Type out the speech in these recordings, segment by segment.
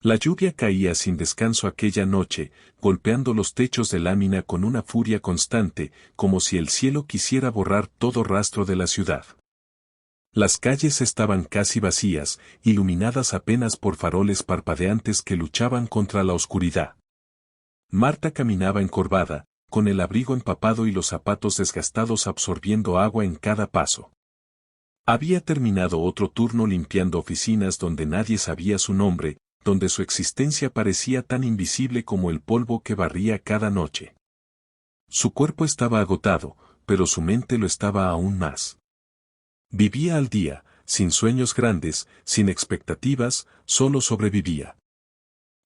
La lluvia caía sin descanso aquella noche, golpeando los techos de lámina con una furia constante, como si el cielo quisiera borrar todo rastro de la ciudad. Las calles estaban casi vacías, iluminadas apenas por faroles parpadeantes que luchaban contra la oscuridad. Marta caminaba encorvada, con el abrigo empapado y los zapatos desgastados absorbiendo agua en cada paso. Había terminado otro turno limpiando oficinas donde nadie sabía su nombre, donde su existencia parecía tan invisible como el polvo que barría cada noche. Su cuerpo estaba agotado, pero su mente lo estaba aún más. Vivía al día, sin sueños grandes, sin expectativas, solo sobrevivía.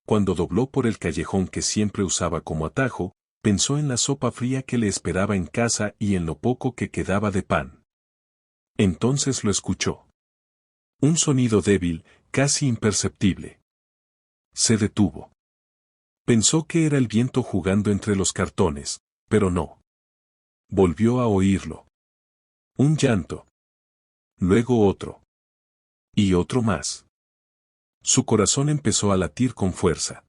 Cuando dobló por el callejón que siempre usaba como atajo, pensó en la sopa fría que le esperaba en casa y en lo poco que quedaba de pan. Entonces lo escuchó. Un sonido débil, casi imperceptible. Se detuvo. Pensó que era el viento jugando entre los cartones, pero no. Volvió a oírlo. Un llanto. Luego otro. Y otro más. Su corazón empezó a latir con fuerza.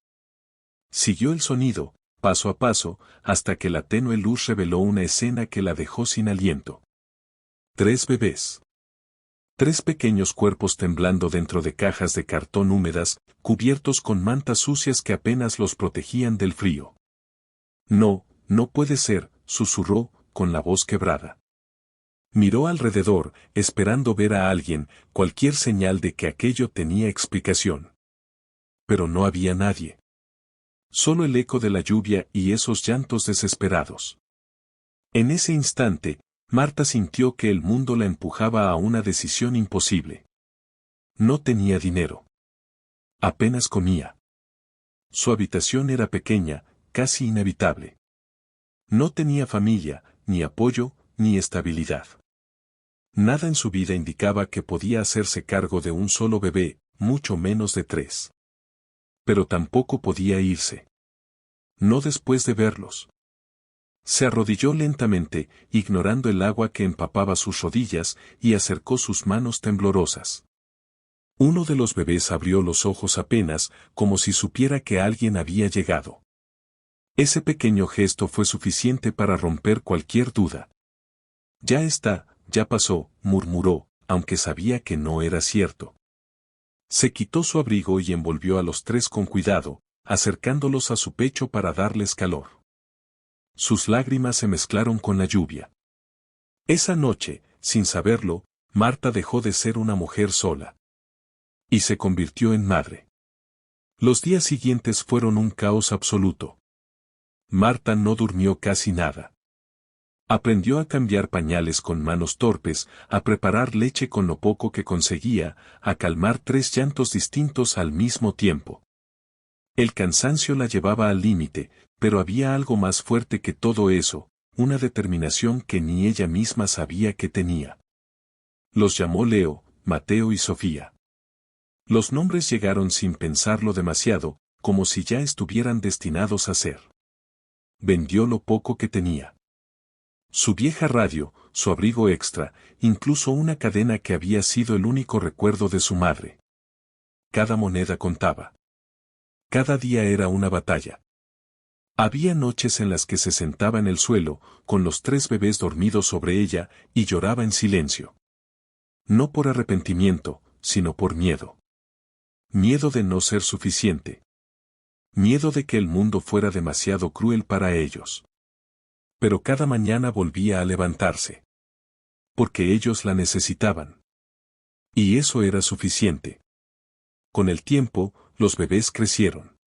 Siguió el sonido, paso a paso, hasta que la tenue luz reveló una escena que la dejó sin aliento. 3 bebés. 3 pequeños cuerpos temblando dentro de cajas de cartón húmedas, cubiertos con mantas sucias que apenas los protegían del frío. No, no puede ser, susurró, con la voz quebrada. Miró alrededor, esperando ver a alguien, cualquier señal de que aquello tenía explicación. Pero no había nadie. Solo el eco de la lluvia y esos llantos desesperados. En ese instante, Marta sintió que el mundo la empujaba a una decisión imposible. No tenía dinero. Apenas comía. Su habitación era pequeña, casi inhabitable. No tenía familia, ni apoyo, ni estabilidad. Nada en su vida indicaba que podía hacerse cargo de un solo bebé, mucho menos de 3. Pero tampoco podía irse. No después de verlos. Se arrodilló lentamente, ignorando el agua que empapaba sus rodillas, y acercó sus manos temblorosas. Uno de los bebés abrió los ojos apenas, como si supiera que alguien había llegado. Ese pequeño gesto fue suficiente para romper cualquier duda. Ya está, ya pasó, murmuró, aunque sabía que no era cierto. Se quitó su abrigo y envolvió a los 3 con cuidado, acercándolos a su pecho para darles calor. Sus lágrimas se mezclaron con la lluvia. Esa noche, sin saberlo, Marta dejó de ser una mujer sola. Y se convirtió en madre. Los días siguientes fueron un caos absoluto. Marta no durmió casi nada. Aprendió a cambiar pañales con manos torpes, a preparar leche con lo poco que conseguía, a calmar 3 llantos distintos al mismo tiempo. El cansancio la llevaba al límite, pero había algo más fuerte que todo eso, una determinación que ni ella misma sabía que tenía. Los llamó Leo, Mateo y Sofía. Los nombres llegaron sin pensarlo demasiado, como si ya estuvieran destinados a ser. Vendió lo poco que tenía. Su vieja radio, su abrigo extra, incluso una cadena que había sido el único recuerdo de su madre. Cada moneda contaba. Cada día era una batalla. Había noches en las que se sentaba en el suelo, con los 3 bebés dormidos sobre ella, y lloraba en silencio. No por arrepentimiento, sino por miedo. Miedo de no ser suficiente. Miedo de que el mundo fuera demasiado cruel para ellos. Pero cada mañana volvía a levantarse. Porque ellos la necesitaban. Y eso era suficiente. Con el tiempo, los bebés crecieron.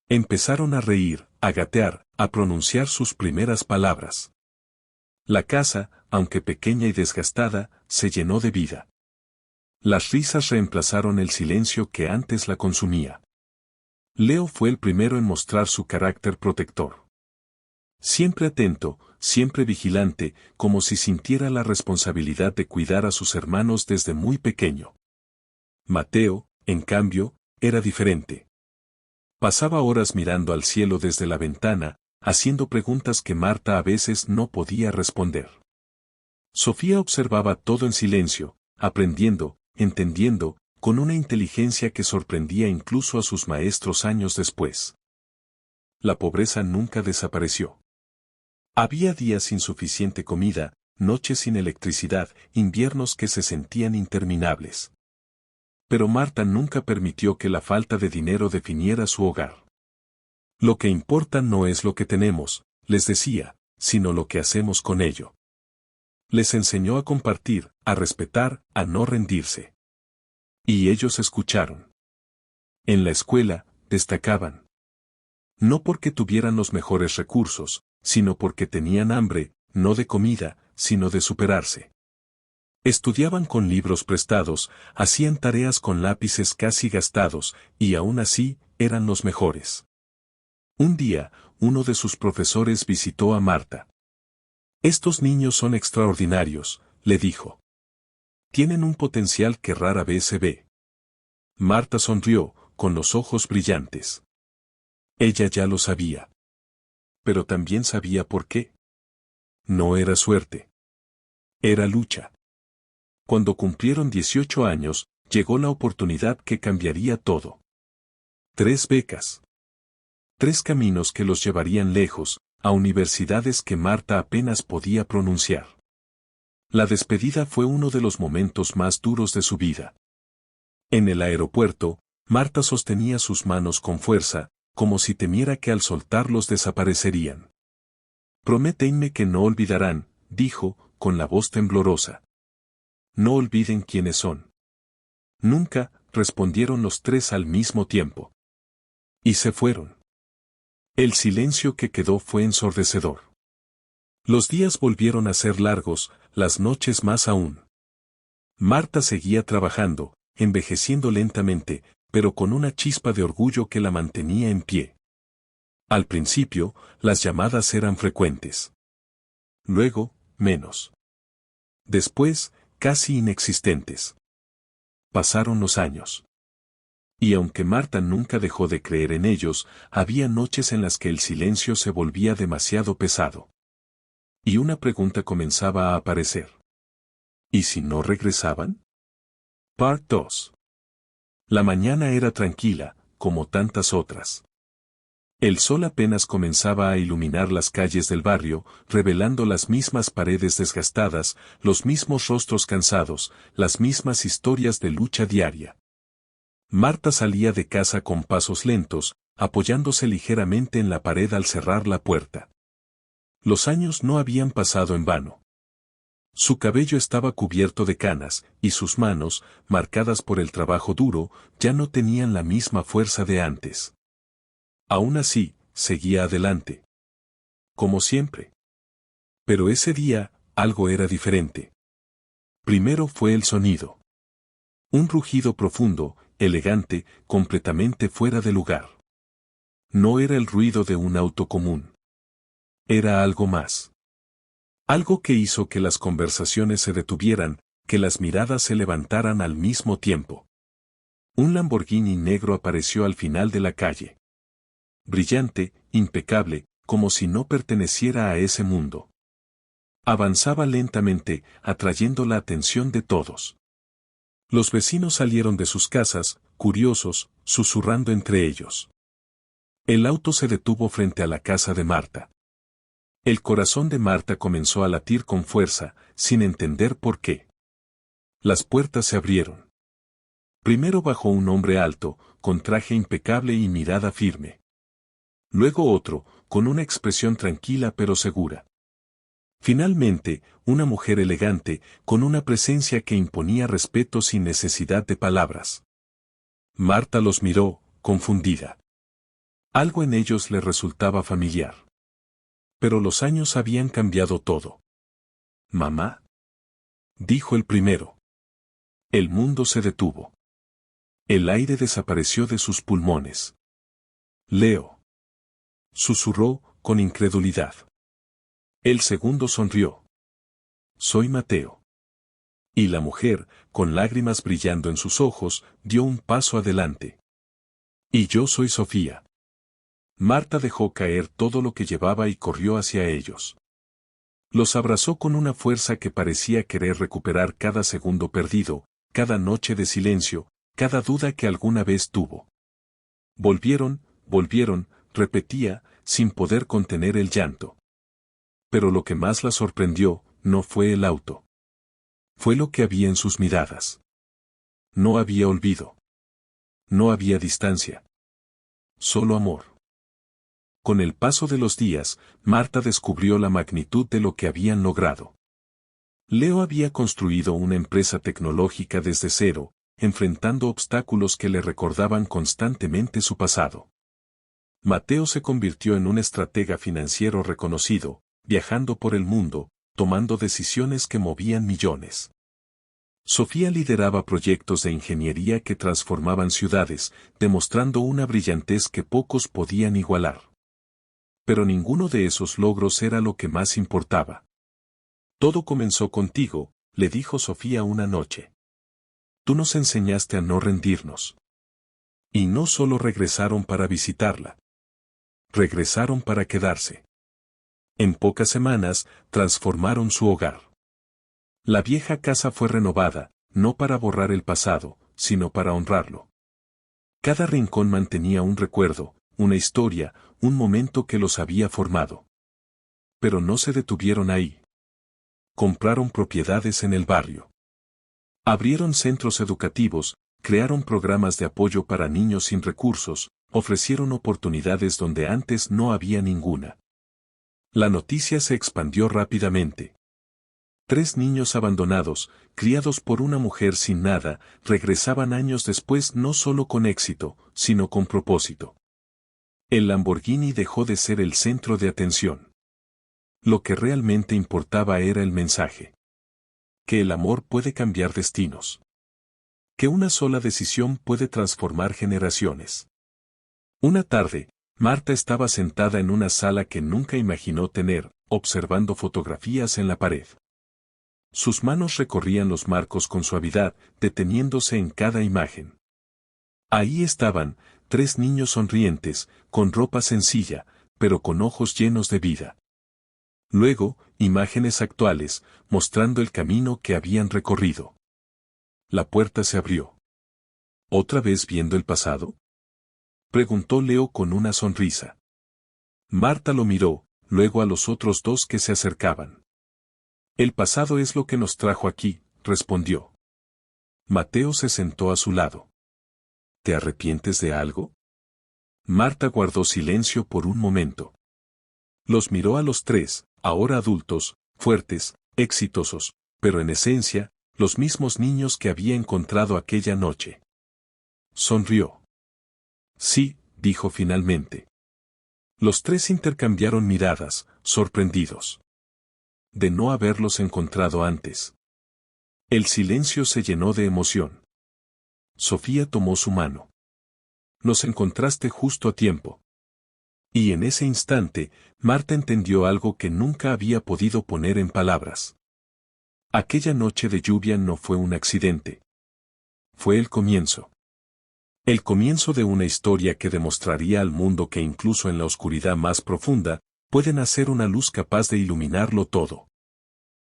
Empezaron a reír, a gatear, a pronunciar sus primeras palabras. La casa, aunque pequeña y desgastada, se llenó de vida. Las risas reemplazaron el silencio que antes la consumía. Leo fue el primero en mostrar su carácter protector. Siempre atento, siempre vigilante, como si sintiera la responsabilidad de cuidar a sus hermanos desde muy pequeño. Mateo, en cambio, era diferente. Pasaba horas mirando al cielo desde la ventana, haciendo preguntas que Marta a veces no podía responder. Sofía observaba todo en silencio, aprendiendo, entendiendo, con una inteligencia que sorprendía incluso a sus maestros años después. La pobreza nunca desapareció. Había días sin suficiente comida, noches sin electricidad, inviernos que se sentían interminables. Pero Marta nunca permitió que la falta de dinero definiera su hogar. Lo que importa no es lo que tenemos, les decía, sino lo que hacemos con ello. Les enseñó a compartir, a respetar, a no rendirse. Y ellos escucharon. En la escuela, destacaban. No porque tuvieran los mejores recursos, sino porque tenían hambre, no de comida, sino de superarse. Estudiaban con libros prestados, hacían tareas con lápices casi gastados, y aún así, eran los mejores. Un día, uno de sus profesores visitó a Marta. «Estos niños son extraordinarios», le dijo. «Tienen un potencial que rara vez se ve». Marta sonrió, con los ojos brillantes. Ella ya lo sabía. Pero también sabía por qué. No era suerte. Era lucha. Cuando cumplieron 18 años, llegó la oportunidad que cambiaría todo. 3 becas. 3 caminos que los llevarían lejos, a universidades que Marta apenas podía pronunciar. La despedida fue uno de los momentos más duros de su vida. En el aeropuerto, Marta sostenía sus manos con fuerza, como si temiera que al soltarlos desaparecerían. «Prométenme que no olvidarán», dijo, con la voz temblorosa. «No olviden quiénes son». «Nunca», respondieron los 3 al mismo tiempo. Y se fueron. El silencio que quedó fue ensordecedor. Los días volvieron a ser largos, las noches más aún. Marta seguía trabajando, envejeciendo lentamente, pero con una chispa de orgullo que la mantenía en pie. Al principio, las llamadas eran frecuentes. Luego, menos. Después, casi inexistentes. Pasaron los años. Y aunque Marta nunca dejó de creer en ellos, había noches en las que el silencio se volvía demasiado pesado. Y una pregunta comenzaba a aparecer. ¿Y si no regresaban? Part 2. La mañana era tranquila, como tantas otras. El sol apenas comenzaba a iluminar las calles del barrio, revelando las mismas paredes desgastadas, los mismos rostros cansados, las mismas historias de lucha diaria. Marta salía de casa con pasos lentos, apoyándose ligeramente en la pared al cerrar la puerta. Los años no habían pasado en vano. Su cabello estaba cubierto de canas, y sus manos, marcadas por el trabajo duro, ya no tenían la misma fuerza de antes. Aún así, seguía adelante. Como siempre. Pero ese día, algo era diferente. Primero fue el sonido. Un rugido profundo, elegante, completamente fuera de lugar. No era el ruido de un auto común. Era algo más. Algo que hizo que las conversaciones se detuvieran, que las miradas se levantaran al mismo tiempo. Un Lamborghini negro apareció al final de la calle. Brillante, impecable, como si no perteneciera a ese mundo. Avanzaba lentamente, atrayendo la atención de todos. Los vecinos salieron de sus casas, curiosos, susurrando entre ellos. El auto se detuvo frente a la casa de Marta. El corazón de Marta comenzó a latir con fuerza, sin entender por qué. Las puertas se abrieron. Primero bajó un hombre alto, con traje impecable y mirada firme. Luego otro, con una expresión tranquila pero segura. Finalmente, una mujer elegante, con una presencia que imponía respeto sin necesidad de palabras. Marta los miró, confundida. Algo en ellos le resultaba familiar. Pero los años habían cambiado todo. «¿Mamá?», dijo el primero. El mundo se detuvo. El aire desapareció de sus pulmones. «Leo», susurró, con incredulidad. El segundo sonrió. «Soy Mateo». Y la mujer, con lágrimas brillando en sus ojos, dio un paso adelante. «Y yo soy Sofía». Marta dejó caer todo lo que llevaba y corrió hacia ellos. Los abrazó con una fuerza que parecía querer recuperar cada segundo perdido, cada noche de silencio, cada duda que alguna vez tuvo. Volvieron, repetía, sin poder contener el llanto. Pero lo que más la sorprendió, no fue el auto. Fue lo que había en sus miradas. No había olvido. No había distancia. Solo amor. Con el paso de los días, Marta descubrió la magnitud de lo que habían logrado. Leo había construido una empresa tecnológica desde cero, enfrentando obstáculos que le recordaban constantemente su pasado. Mateo se convirtió en un estratega financiero reconocido, viajando por el mundo, tomando decisiones que movían millones. Sofía lideraba proyectos de ingeniería que transformaban ciudades, demostrando una brillantez que pocos podían igualar. Pero ninguno de esos logros era lo que más importaba. Todo comenzó contigo, le dijo Sofía una noche. Tú nos enseñaste a no rendirnos. Y no solo regresaron para visitarla. Regresaron para quedarse. En pocas semanas, transformaron su hogar. La vieja casa fue renovada, no para borrar el pasado, sino para honrarlo. Cada rincón mantenía un recuerdo, una historia, un momento que los había formado. Pero no se detuvieron ahí. Compraron propiedades en el barrio. Abrieron centros educativos, crearon programas de apoyo para niños sin recursos, ofrecieron oportunidades donde antes no había ninguna. La noticia se expandió rápidamente. 3 niños abandonados, criados por una mujer sin nada, regresaban años después no solo con éxito, sino con propósito. El Lamborghini dejó de ser el centro de atención. Lo que realmente importaba era el mensaje. Que el amor puede cambiar destinos. Que una sola decisión puede transformar generaciones. Una tarde, Marta estaba sentada en una sala que nunca imaginó tener, observando fotografías en la pared. Sus manos recorrían los marcos con suavidad, deteniéndose en cada imagen. Ahí estaban, 3 niños sonrientes, con ropa sencilla, pero con ojos llenos de vida. Luego, imágenes actuales, mostrando el camino que habían recorrido. La puerta se abrió. ¿Otra vez viendo el pasado? Preguntó Leo con una sonrisa. Marta lo miró, luego a los otros 2 que se acercaban. El pasado es lo que nos trajo aquí, respondió. Mateo se sentó a su lado. ¿Te arrepientes de algo? Marta guardó silencio por un momento. Los miró a los 3, ahora adultos, fuertes, exitosos, pero en esencia, los mismos niños que había encontrado aquella noche. Sonrió. Sí, dijo finalmente. Los 3 intercambiaron miradas, sorprendidos. De no haberlos encontrado antes. El silencio se llenó de emoción. Sofía tomó su mano. Nos encontraste justo a tiempo. Y en ese instante, Marta entendió algo que nunca había podido poner en palabras. Aquella noche de lluvia no fue un accidente. Fue el comienzo. El comienzo de una historia que demostraría al mundo que incluso en la oscuridad más profunda, pueden hacer una luz capaz de iluminarlo todo.